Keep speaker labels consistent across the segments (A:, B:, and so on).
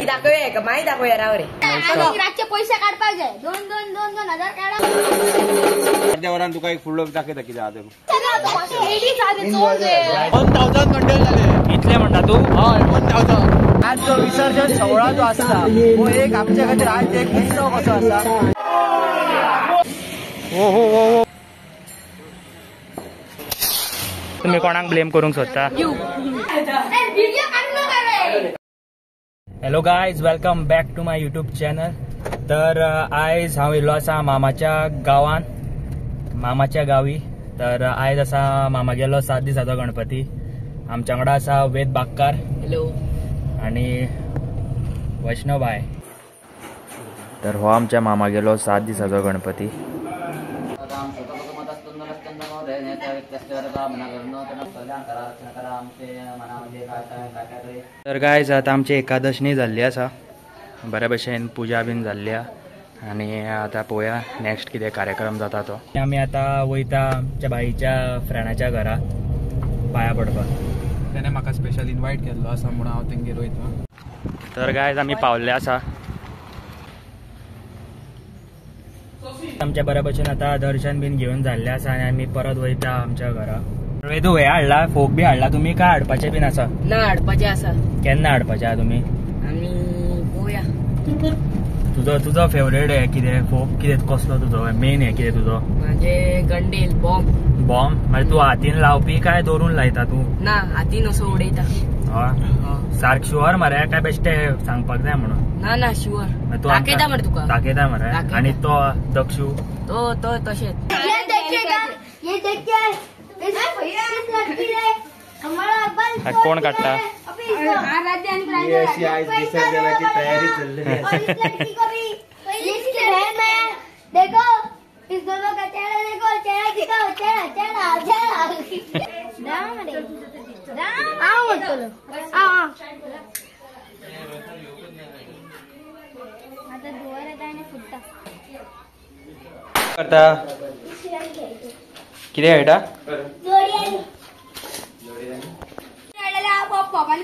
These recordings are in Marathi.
A: दाखवूया का माहिती दाखवूया राव रे
B: रातचे पैसे काढपाक जाय 2,000 काढा
C: अर्ध्या वरान तुका एक फुडलो दाखयता कितें आहा ते
D: 1,000 मंडळ झाले
C: इतले म्हणटा तू
D: हय 1,000 आज जो विसर्जन सोहळा जो आसता तो एक आमच्या खातीर आज एक उत्सव कसो आसा
C: हो हो हो तुम्ही कोणाक ब्लेम करूंक सोदता hello guys welcome back to my YouTube channel तर आयज हांव येयल्लो आसा मामाच्या गावी तर आयज आसा मामा गेलो 7 दिसाचो गणपती आमच्या वांगडा आसा वेद बागकार
A: हॅलो
C: आणि वैष्णव बाय तर हो आमच्या मामा गेलो 7 दिसाचो गणपती तर गायज आता आमची एकादशनी जाल्ली आसा बऱ्या भशेन पुजा बीन जाल्ली आणि आता पळोवया नेक्स्ट कितें कार्यक्रम जाता तो आमी आता वयता आमच्या बाईच्या फ्रेंडाच्या घरा पाया पडपाक
D: त्याने म्हाका स्पेशल इन्वायट केल्लो आसा म्हणून हांव तेंगेर वयता
C: तर गायज आमी पावल्ले आसा आमच्या बऱ्या भशेन आता दर्शन बीन घेवन जाल्ले आसा आनी आमी परत वयता आमच्या घरा वेदू हे हाडला फोक बी हाडला तुम्ही काय हाडपाचे बीन आसा
A: ना हाडपाचे आसा
C: केन्ना हाडपाचे आहा तुम्ही
A: आमी पळोवया
C: तुझो फेवरेट हे कितें फोक कितें कसलो तुजो मेन हे कितें तुजो
A: म्हणजे गंडेल बॉम्ब
C: म्हणजे तू हातीन लावपी काय दोरून लायता तू
A: ना हातीन असो उडयता
C: सारक शुअर मरे काय बेश्टे सांगपाक जाय म्हणून
A: ना शुअर दाखयता मरे तुका
C: दाखयता मरे आणि तो दक्षू
A: तो तशेंच
C: कोण काढता
D: विसर्जनाची तयारी चालली
B: देखो इस दोनों का चेहरा देखो चेहरा दिखाओ चेहरा आओ चलो आता दुवारा जाणे फुटता
C: करता किती हेटा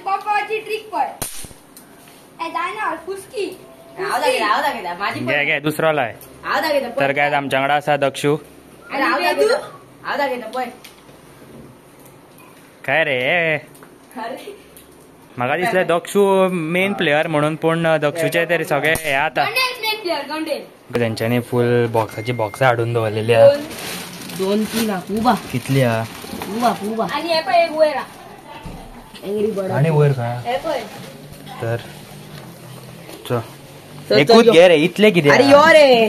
B: पप्पाची ट्रिक पड फुसकी
C: घे दुसरो लाय तर काय आमच्या वांगडा आसा दक्षू काय रे म्हाका दिसलें दक्षू मेन प्लेयर म्हणून पूण दक्षूचे तरी सगळे हे आता तेंच्यांनी फुल बॉक्साची बॉक्सां हाडून दवरलेली आहा
A: 2-3 उबा
C: कितली आहा
A: उबा
B: आणि हे पण एक वयर
C: आणि वयर काय तर एकूच घे रे इतले कितें
A: अरे यो रे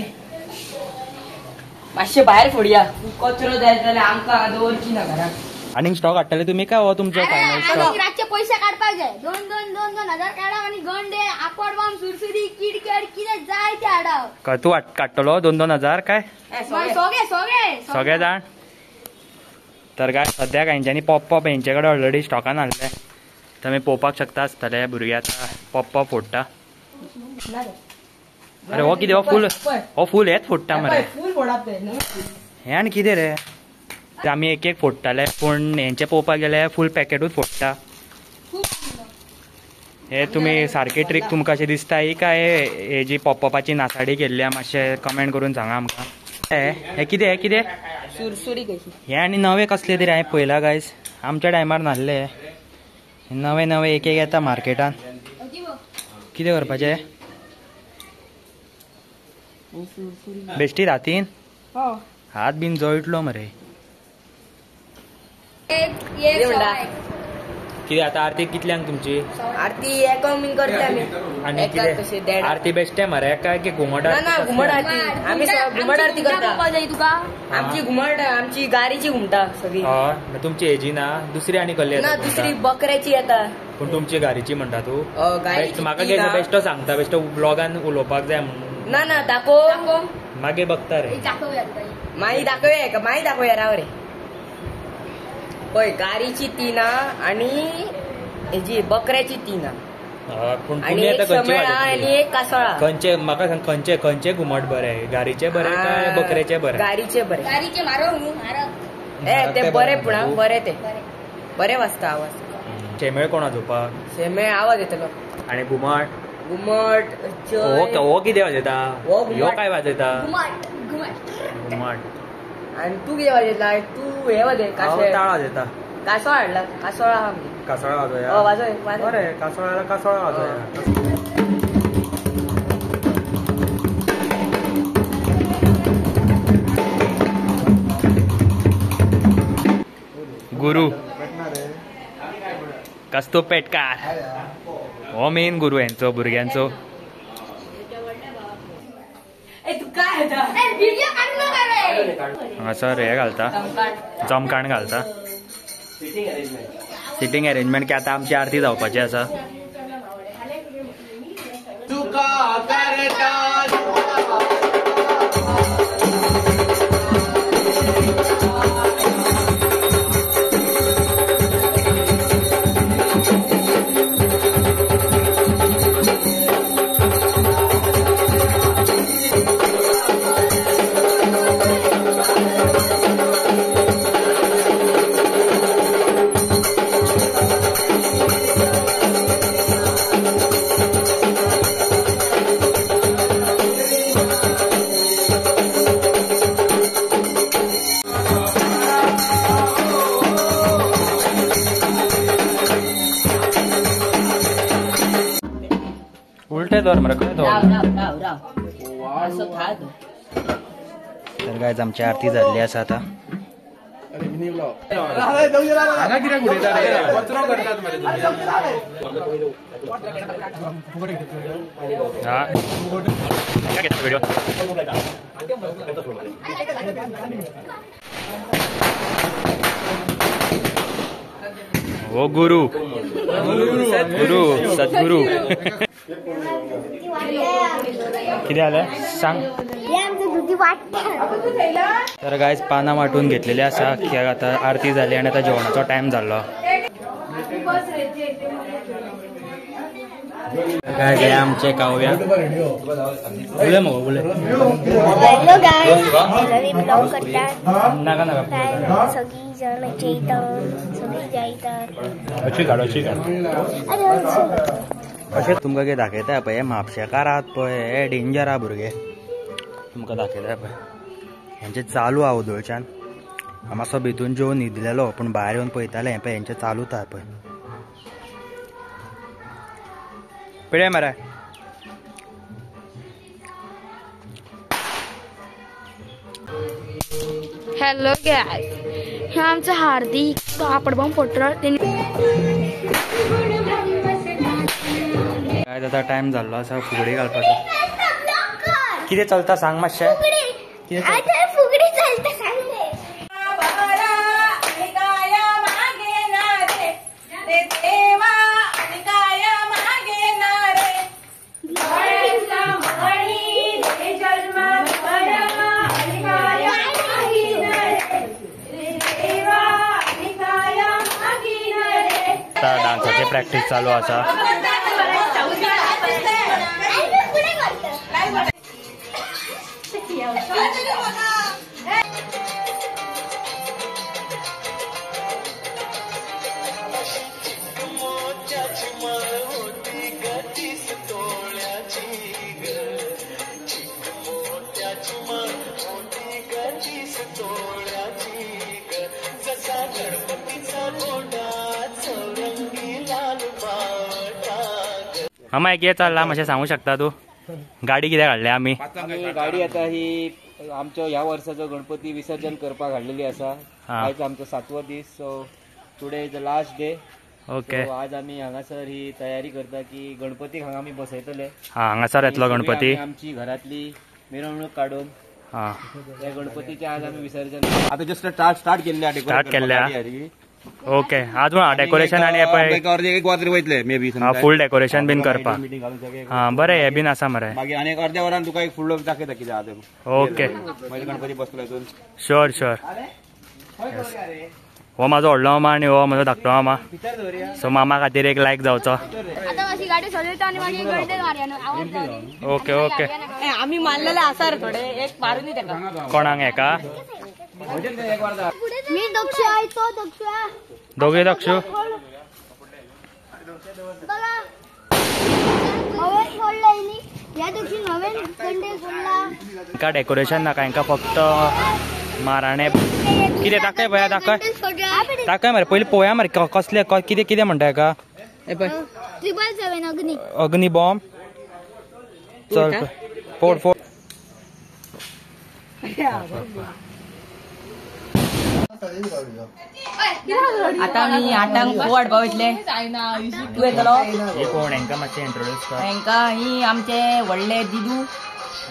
A: मातशे भायर फोडया कचरो जाय जाल्यार आमकां दवरची ना घरात
C: आणि स्टॉक हाडटले तुम्ही काय हो तुमचो फायनल स्टॉक
B: रातचे पैसे काढपाक जाय 2,000 काढा आणि गंडे आकवाड बॉम्ब सुरसुरी किडकेड कितें जाय ते हाडा
C: तू काडटलो 2,000 काय सगळे जाण तर काय सद्याक हेंच्यांनी पॉप हेंचे कडेन ऑलरेडी स्टॉकान हाडले तुम्ही पळोवपाक शकता आसतले भुरगे आतां पॉप फोडटा अरे हो कितें हो फूल हेच फोडटा मरे हे आनी कितें रे आमी एक फोडटाले पूण हेंचे पळोवपाक गेल्यार फूल पॅकेटूच फोडटा हे तुमी सारकी ट्रीक तुमकां अशें दिसता ही काय हेजी पॉपाची नासाडी केल्ली मातशें कमेंट करून सांगा आमकां हे कितें
A: सुरसुरी कशी
C: हे आनी नवे कसले तरी हांवें पळयला गायज आमच्या टायमार नासले नवे एक येता मार्केटान कितें करपाचें बेश्टी रातीन हात बीन जळटलो मरे कितें आतां आरती कितल्यांक तुमची
A: आरती एकोमीन करता आमी
C: आनी कितें आरती बेश्टे मरे काय की घुमट
A: ना घुमट आरती आमी घुमट आरती करता
B: तुका
A: आमची घुमट आमची गारीची घुमटा सगळी
C: तुमची हेजी ना दुसरी आनी कसली
A: ना दुसरी बकऱ्याची येता
C: पूण तुमची गारीची म्हणटा तू
A: गारीची
C: म्हाका बेश्टो सांगता बेश्टो ब्लॉगान उलोवपाक जाय म्हणून
A: ना दाखो
C: मागे बघता रे
A: माई दाखवूया राव रे पळय गारीची 3 आणि हेजी बकऱ्याची 3 आणि एक समेळा आणि एक कासळा
C: खंयचे म्हाका सांग खंयचे घुमट बरे गारीचे बरे काय बकऱ्याचे बरे
A: गारीचे बरे
B: गारीचे मारो
A: ते बरे पुणा बरे ते बरे वाजता आवाज
C: शेमेळ कोणा झोपा
A: सेमे आवाज येतलो
C: आणि घुमट
A: घुमट
C: हो किती वाजयता
A: हो घुमट.
C: ह्यो काय वाजयता
B: घुमट घुमट
C: घुमट
A: आणि तू किती वाजयतला तू हे वाजे कासोळ
C: टाळ वाजयता
A: कासोळ हाडला कासोळा हा मी
C: कासोळा
A: हो
C: वाजोया
A: वाजय वाजय
C: बरे कासोळ्याला कासोळा वाजोया गुरु कस्तो पेटकार हो मेन गुरु यांचो भुरग्यांचो
A: तू काय
B: व्हिडिओ काढू नका रे
C: हांगासर हे घालता जमकाण घालता सिटींग अरेंजमेंट की आता आमची आरती जावपाची आसा उलटे दर मरे खंय दर
A: असं थाळ
C: तर गायज आमची आरती जाल्ली आसा आता हो गुरु गुरु सद्गुरु किती आलं सांग तर गायज पानां वाटून घेतलेली आसा कित्याक आता आरती जाली आणि आता जेवणाचो टायम जाल्लो काय हे आमचे काव्या उलय मगो उलय
E: हॅलो गाईज रवी ब्लॉग करतात
C: नाका नाका
E: सगळी जण जेयतात सगळी जायतात
C: अशी काढ अशी काढ
E: अरे
C: अशें तुमकां कितें दाखयता पळय हे म्हापशेकार आहात पळय हे डेंजर आहा भुरगे तुमकां दाखयता पळय हेंचें चालू आहा उदोळच्यान हांव मातसो भितून जेवन न्हिदलेलो पूण भायर येवन पळयताले हें पळय हेंचें चालूच आहा पळय पिळे मरे
B: हॅलो गाईज हे आमचं हार्दिक कापड बॉम्ब फोटो
C: काय आता टायम जाल्लो आसा फुगडी घालपाचो कितें चलता सांग मातशें कितें चलता?
E: फुगडी चालता सांगले
C: डान्साची प्रॅक्टीस चालू आसा हा माय कितें चल्ला मातशें सांगू शकता तूं गाडी कित्याक हाडल्या आमी
D: गाडी आता ही आमच्या ह्या वर्साचो गणपती विसर्जन करपाक हाडलेली आसा आयज आमचो 7वो दीस so today is the last day
C: okay
D: आज आमी हांगासर ही तयारी करता की गणपतीक हांगा आमी बसयतले
C: हांगासर येतलो गणपती
D: आमची घरातली मिरवणूक काडून
C: हा
D: त्या गणपतीचे आज आमी विसर्जन आता जस्ट स्टार्ट
C: केल्ल्या ओके आज डेकोरेशन आणि
D: एक वर तरी वयतले may be
C: full decoration bin करपा हा बरें हे बीन आसा मरे
D: मागीर आनी अर्ध्या वरान तुका एक फुडलो दाखयता कितें आहा तें
C: ओके
D: मागीर गणपती बसलो हितून
C: शुअर शुअर हो म्हाजो व्हडलो मामा आनी हो म्हाजो धाकटो मामा सो मामा खातीर एक लायक जावचो
B: आता अशी गाडी सजयता आणि मागीर गड्डे मारया
C: ओके ओके
A: आम्ही मानलेले आसा रे थोडे एक मारून तेका
C: कोणाक हेका
E: मी दक्ष आहे तो दक्ष
C: दोघे दक्षू
B: बघा नवीन सोडलंय या दिवशी नवीन गंडे सोडला
C: का डेकोरेशन नाका हांकां फक्त माराणे कितें दाखय भया दाखय दाखय मरे पयलीं पळोवया मरे कसले कितें कितें म्हणटा हेका
B: 777 अग्नी
C: अग्नी बॉम्ब चल फोड फोड
A: आता मी आटांक वाट पावयतले तूं येतलो
C: हे कोण हांकां मातशें इंट्रोड्यूस कर
A: हांकां ही आमचे व्हडले दिदू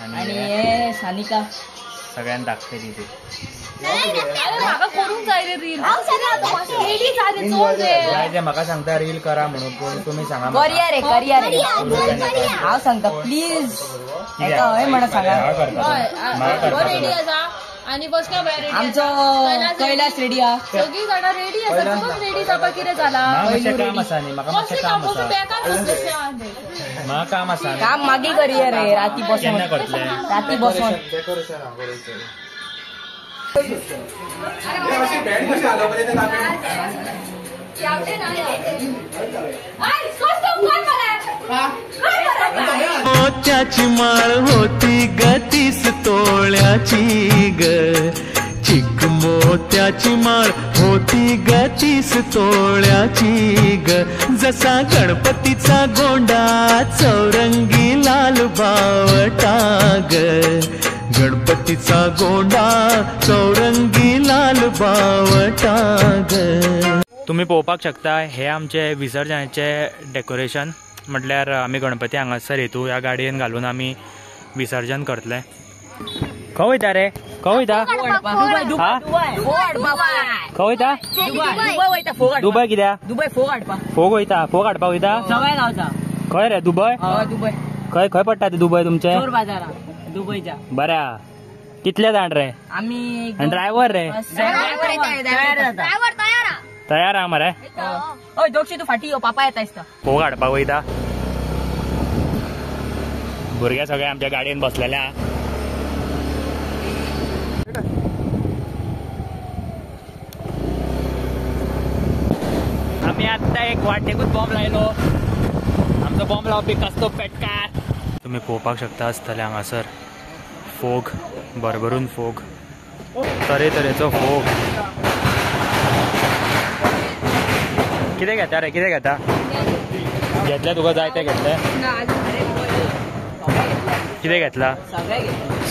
A: आणि हे सानिका
C: सगळ्यांक दाखय ती
F: म्हाका करूंक जाय रे रील रेडी जाले चोर रे
C: म्हाका सांगता रील करा म्हणून पूण तुमी सांगा
A: करियर रे करियर रे हांव सांगता प्लीज हय म्हणून सांगा
F: रेडी आसा आणि बस काय रेडी
A: आमचो कैलास रेडी आहा
F: सगळी जाणां रेडी आसा तुका रेडी जावपा कितें जाला
C: मातशें काम आसा न्ही म्हाका मातशें काम आसा म्हाका काम आसा
A: काम मागीर करियर रे राती बसून
C: केन्ना करतले
A: राती बसून
G: मोत्याची माळ होती ग 30 तोळ्याची ग चिक मोत्याची माळ होती ग 30 तोळ्याची ग जसा गणपतीचा गोंडा चौरंगी लाल बावटा ग गणपतीचा गोंडा चौरंगी लाल बावटा ग
C: तुम्ही पळोवपाक शकता हे आमचे विसर्जनाचे डेकोरेशन म्हटल्यार आमी गणपती हांगासर येतू ह्या गाडयेन घालून आमी विसर्जन करतले खंय वयता रे खंय वयता खंय वयता दुबय कित्याक
A: दुबय फोग हाडपा
C: फोग वयता फोग हाडपाक वयता
A: सवाय गावचा
C: खंय रे दुबय
A: दुबय
C: खंय खंय पडटा ते दुबय तुमचे
A: चोर बाजारा दुबयच्या
C: बऱ्या कितले जाण रे
A: आमी
C: आनी ड्रायव्हर रे तयार आहा मरे
A: हय दोगशी तू फाटी यो पापा येता दिसता
C: फोग हाडपाक वयता भुरगे सगळे आमच्या गाडयेन बसलेले आहा आमी आत्ता एक वाटेकूच बॉम्ब लायलो आमचो बॉम्ब लावपी कसलो पेटकार तुम्ही पळोवपाक शकता आसतले हांगासर फोग भरभरून फोग तरेतरेचो फोग कितें घेता रे कितें घेता घेतले तुका जाय ते घेतले कितें घेतला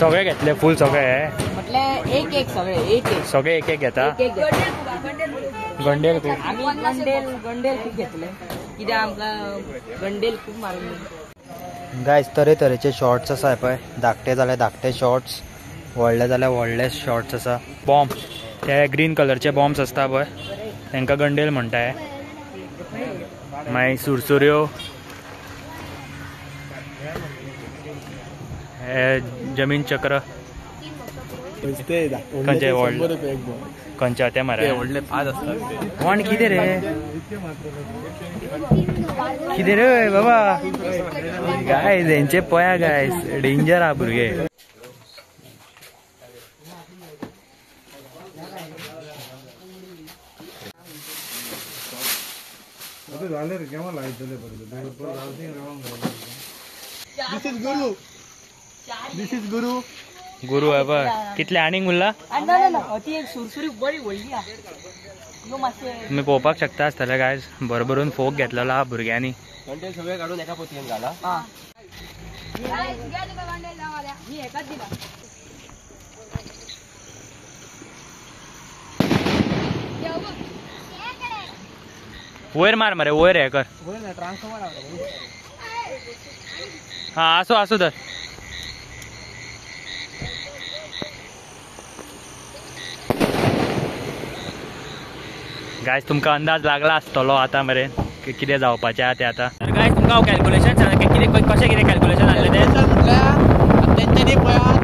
C: सगळे घेतले फूल सगळे
A: म्हटले एक एक सगळे एक एक
C: सगळे एक एक घेता गंडेल खूप
A: आम्ही गंडेल खूप घेतले कित्याक आमकां गंडेल खूप मारून
C: गायज तरेतरेचे शॉर्ट्स आसा पळय धाकटे जाल्यार धाकटे शॉर्ट्स व्हडले जाल्यार व्हडले शॉर्ट्स आसा बॉम्ब ते ग्रीन कलरचे बॉम्ब्स आसता पळय तांकां गंडेल म्हणटाय मागीर सुरसुऱ्यो हे जमीन चक्र खंयचे व्हडले खंयचे ते मरे व्हडले फाद आसता कोण कितें रे कितें रे बाबा गायज हेंचे पळया गायज डेंजर आहा भुरगे गुरु आहे बघ कितले आनीक उरला
A: ती एक सुरसुरी बरी व्हडली आहा
C: तुम्ही पळोवपाक शकता आसतले गायज भरभरून फोग घेतलेलो आहा भुरग्यांनी
D: सगळे काढून एका पोतयेन घाला
C: वयर मार मरे वयर हे कर हा असो असो तर गायज तुमकां अंदाज लागला आसतलो आतां मेरेन कितें जावपाचें आहा तें आतां तर गायज तुमकां हांव कॅल्क्युलेशन सांगता कितें कशें कितें कॅल्क्युलेशन आहलें तें
H: तेंच्यांनी पळयात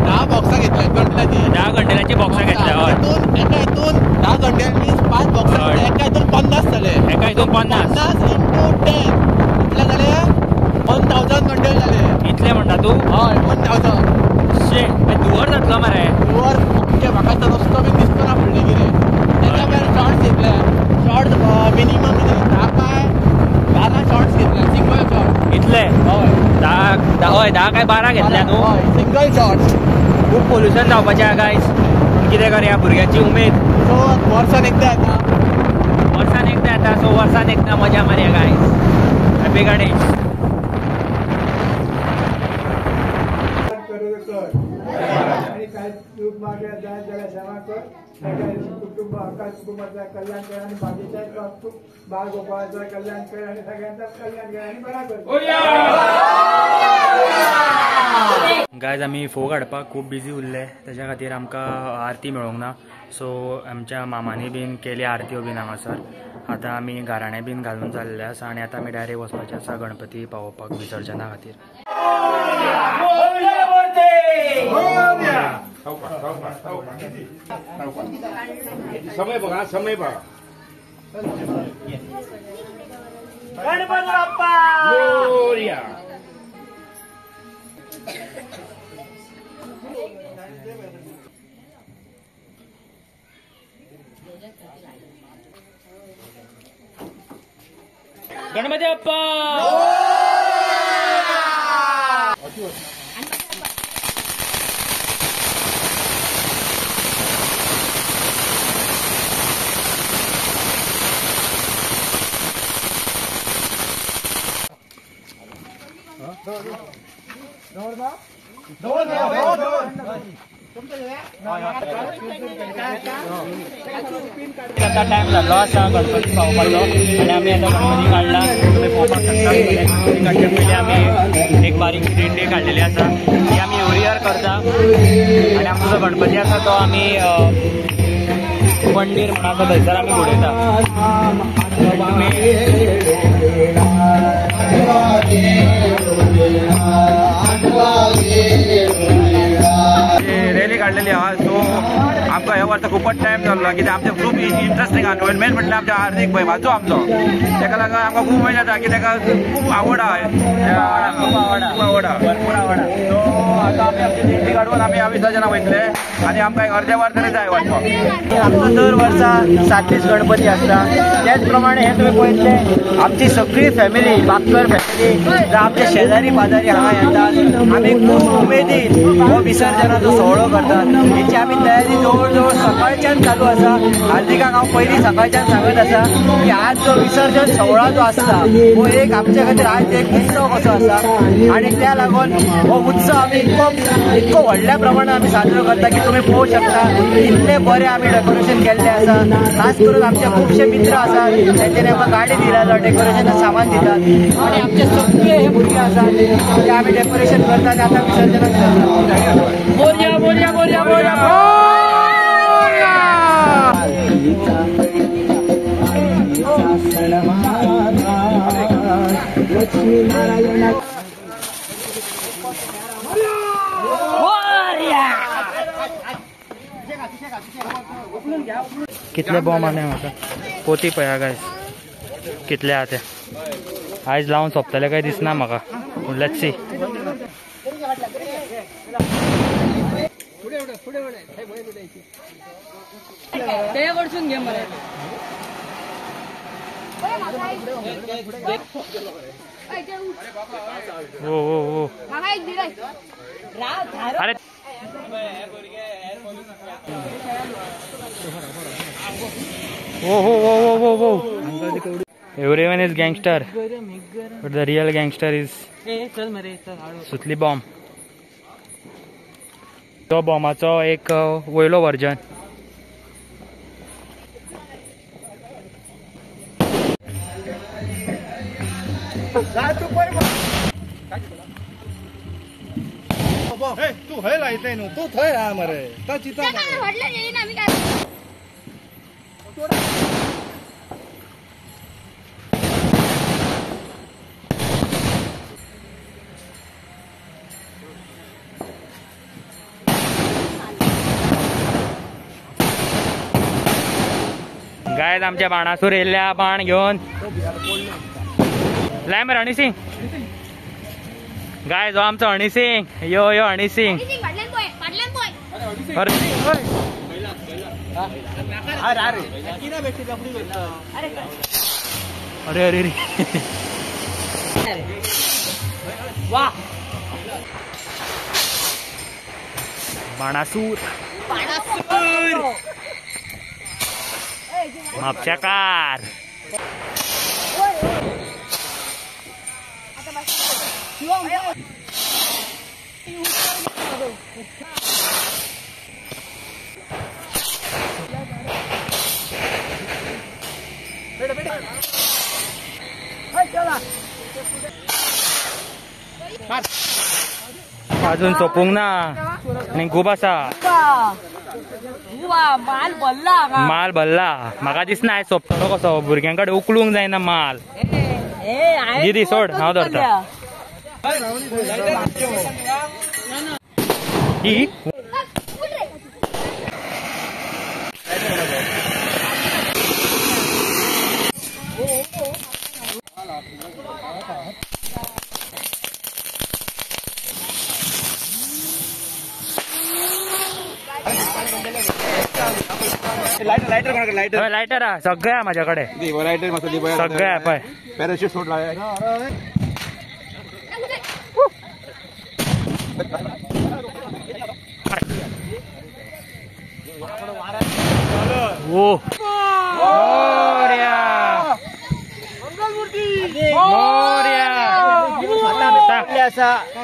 H: 10 बॉक्सां घेतल्यात गंडलाची
C: 10 गंडेलाची बॉक्सां घेतल्या हय
H: एका हितून 10 गंडे मीन्स 5 बॉक्सां एका हितून 50 जाले
C: एका हितून 50
H: 50 into 10 कितले जाले 1000 गंडे जाले
C: इतले म्हणटा तूं
H: हय 1000
C: शे दुवर जातलो मरे
H: वर म्हाका तो रस्तो बी दिसतो ना फुडले कितें तेच्या भायर शॉर्ट्स घेतले शॉर्ट्स मिनिमम 10 बाय
C: घेतले. हय 10 काय 12 घेतल्या न्हू.
H: Single shot.
C: खूप पोल्युशन जावपाचें आहा गायज. कितें करया भुरग्याची उमेद.
H: सो वर्सान एकदा येता.
C: वर्सान एकदा येता. सो वर्सान एकदा मजा मारया गायज. हॅपी गणेश.
I: आणि काय चूक मागे जाय जाल्यार क्षमा कर. कुटुंब हक्का कुटुंबाचा कल्याण कर आणि बाकीच्या बाळ गोपाळाचा कल्याण कर आणि सगळ्यांचा कल्याण कर आणि बरा कर.
C: गायज आमी फोग हाडपाक खूब बिजी उरले. त्याच्या खातीर आमकां आरती मेळोंक ना. सो आमच्या मामांनी बीन केली आरत्यो बीन हांगासर. आतां आमी गाराणें बीन घालून जाल्ले आसा आनी आतां आमी डायरेक्ट वचपाचे आसा गणपती पावोवपाक विसर्जना खातीर.
H: समय बघा समय बघा.
C: गणपती बाप्पा
H: मोरया.
C: गणपती बाप्पा. आता टाइम जाल्लो आसा गणपती पावपाचो आनी आमी आतां गणपती काडला. तुमी पळोवपाक शकता गणपती काडचे पयलीं आमी एक बारीक दिंडी काडलेली आसा. ती आमी एवरी इयर करता. आनी आमचो जो गणपती आसा तो आमी मंडीर म्हणून आसा थंयसर आमी घडयता.
J: रॅली काढलेली आहा. सो आमकां ह्या वर्सा खूपच टायम जाल्लो कित्याक आमचें खूब इंट्रस्टिंग आहा. मेन म्हटल्यार आमच्या हार्दिक भाई म्हाजो आमचो. तेका लागून आमकां खूब मजा येता की तेका खूब आवड आहा. भरपूर आवड. सो आतां आमी आमची दिंडी काडून आमी विसर्जना वयतले आनी आमकां एक अर्दे वर तरी जाय वचपाक.
D: आमचो दर वर्सा 7 गणपती आसता. त्याच प्रमाणे हे तुमी पळयतले आमची सगळी फॅमिली बाकर फॅमिली जावं आमचे शेजारी पाजारी हांगा येतात. आमी खूब उमेदीन हो विसर्जनाचो सोहळो करतात. हेची आमी तयारी जवळ जवळ सकाळच्यान चालू आसा. हार्दिकाक हांव पयलीं सकाळच्यान सांगत आसा की आज जो विसर्जन सोहळा जो आसता हो एक आमच्या खातीर आज एक उत्सव कसो आसा. आनी त्या लागून हो उत्सव आमी इतको व्हडल्या प्रमाणात आमी साजरो करता की तुमी पळोवंक शकता कितले बरें आमी डेकोरेशन केल्लें आसा. खास करून आमचे खुबशे मित्र आसात तेंच्यांनी आमकां गाडी दिला डेकोरेशनाचं सामान दितात. आनी आमचे सगळे हे भुरगे आसात ते आमी डेकोरेशन करतात आनी आतां विसर्जनाक करतात.
C: मोरया मोरया मोरया मोरया. कितले बॉम्ब आले म्हाका पोती पळया गायज कितले आहा ते. आयज लावन सोंपतले काय दिसना म्हाका. Let's see.
A: ते कडसून घे मरे.
C: ओ ओ ओ. अरे oh oh oh oh oh. Everyone is gangster but the real gangster is सुतली बॉम्ब. तो बॉम्बाचो एक वयलो वर्जन.
H: तू खंय लायताय न्हू. तू थंय राहा मरे. तो चिंता
C: गायज आमच्या बाणासूर येयल्ल्या बाण घेऊन लाय मरे हनी सिंग. गायज हो आमचो हनी सिंग. यो यो हनी सिंग. अरे अरे वा बाणासूर मापच्याकार अजून सोपूंक ना आणि खूप असा माल भरला म्हाका दिसना सोपतलो कसो भुरग्यांकडे उकलूंक जायना माल दी सोड हांव धरता ही लायटर सगळं आहे माझ्याकडे सगळं आहे पळय
J: पॅराशूट सोडला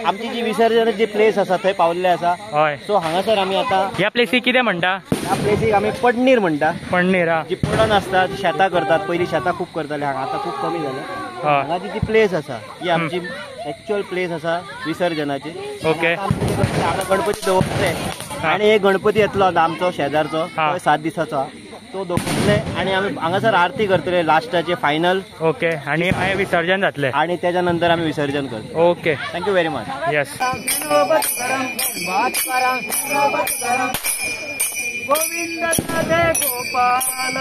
D: आमची जी विसर्जनाची प्लेस असा थंय पावल्ले असा. सो हांगासर आम्ही आता
C: ह्या प्लेसीक कितें म्हणटा?
D: ह्या प्लेसीक आम्ही पडणीर म्हणटा.
C: पडणीर
D: जी पडण असतात शेतां करतात. पयलीं शेतां खूप करताले हांगा आता खूप कमी झालं. हांगाची जी प्लेस असा ही आमची एक्च्युअल प्लेस असा विसर्जनाची.
C: ओके
D: हांगा गणपती दवरले आणि एक गणपती येतलो आमचो शेजारचो 7 दिसाचो तो दवरले आणि आम्ही हांगासर आरती करतले लास्टाचे फायनल.
C: ओके आणि विसर्जन जातले
D: आणि त्याच्या नंतर आम्ही विसर्जन करतो.
C: Okay
D: thank you very much.
C: Yes
I: Govind Radhe Gopal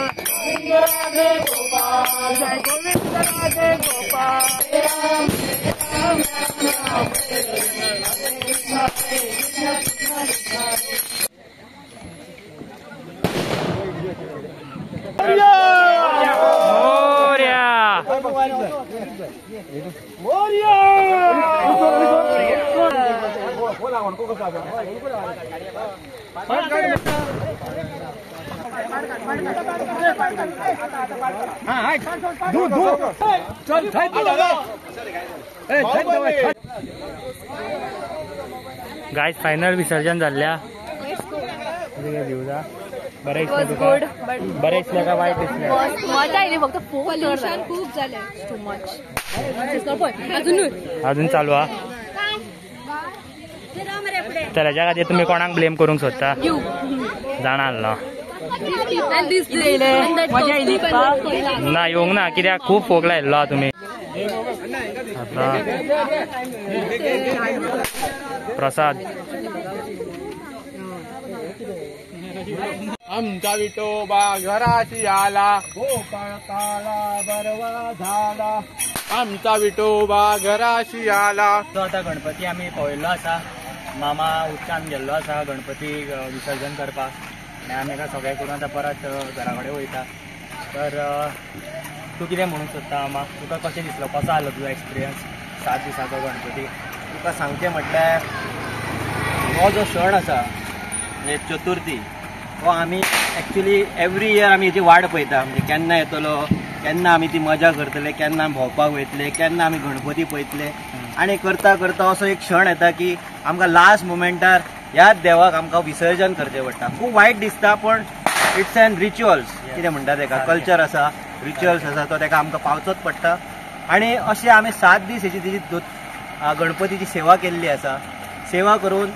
I: Radhe Gopal जय गोविंद राधे गोपाल
C: गाइस फायनल विसर्जन झाल्या. बरें दिसलें का वायट दिसलें?
F: मजा आयली फक्त पोल्यूशन खूप झाले. टू मच
C: अजून चालू हा. तर हेच्या खातीर तुम्ही कोणाक ब्लेम करूंक सोदता? जाणा आसलो ना येवंक ना कित्याक खूप फोग लायिल्लो हा तुमी. प्रसाद
H: आमचा विठोबा घराशी आला गोपाळ काळा बरवा झाला. आमचा विठोबा घराशी आला.
C: आता गणपती आम्ही पळयल्लो आसा. मामा उदकान गेल्लो आसा गणपती विसर्जन करपाक आनी आमी एका सगळे करून आतां परत घरा कडेन वयता. तर तूं कितें म्हणूंक सोदता मामा? तुका कशें दिसलो? कसो आसलो तुजो एक्सपिरियन्स 7 दिसाचो गणपती?
D: तुका सांगचें म्हटल्यार हो जो सण आसा म्हणजे चतुर्थी हो आमी एक्चुली एवरी इयर आमी हेची वाट पळयता. म्हणजे केन्ना येतलो, केन्ना आमी ती मजा करतले, केन्ना आमी भोंवपाक वयतले, केन्ना आमी गणपती पळयतले. आणि करता करता असो एक क्षण येता की आमकां लास्ट मोमेंटार ह्याच देवाक आमकां विसर्जन करचें पडटा. खूब वायट दिसता पण इट्स एन रिच्युअल्स कितें म्हणटा तेका, कल्चर आसा, रिच्युअल्स आसा तो तेका आमकां पावचोच पडटा. आणि अशें आमी 7 दीस हेची तेजी गणपतीची सेवा केल्ली आसा. सेवा करून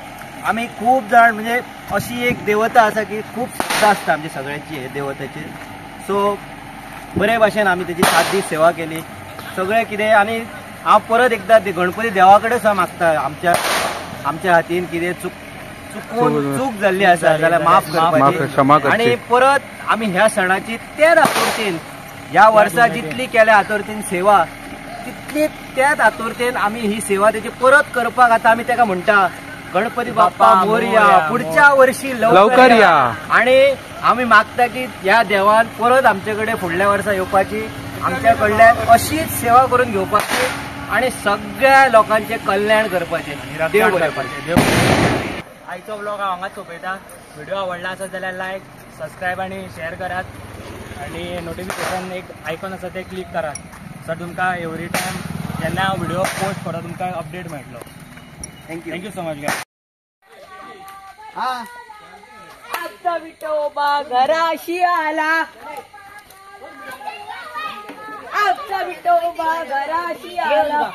D: आमी खूब जाण म्हणजे अशी एक देवता आसा की खूब श्रद्धा आसता आमची सगळ्यांची हे देवतेची. सो बरे भाशेन आमी तेजी 7 दीस सेवा केली सगळें कितें. आनी हांव परत एकदां ते गणपती देवा कडेन सुद्दां मागता आमच्या हातीन कितें चूक जाल्ली आसा जाल्यार माफ करपाची. आनी परत आमी ह्या सणाची त्याच आतुरतेन ह्या वर्सा जितली केल्या आतुरतेन सेवा तितली त्याच आतुरतेन आमी ही सेवा तेची परत करपाक आतां आमी तेका म्हणटा गणपती बाप्पा मोरया, पुढच्या वर्षी लवकर या. आणि आमी मागता की ह्या देवान परत आमचे कडेन फुडल्या वर्सा येवपाची, आमच्या कडल्यान अशीच सेवा करून घेवपाची आणि सगळ्या लोकांचे कल्याण करपाचे देव करपाचे. आयचो ब्लॉग हांगाच सोंपयता. व्हिडिओ आवडला आसत जाल्यार लायक, सबस्क्रायब आणि शेअर करात आणि नोटिफिकेशन एक आयकॉन आसा ते क्लिक करात. सर तुमकां एवरी टायम जेन्ना हांव व्हिडिओ पोस्ट करता तुमकां अपडेट मेळटलो. Thank you so much guys.
A: आमचा विठोबा घराशी आला, आमचा विठोबा घराशी आला.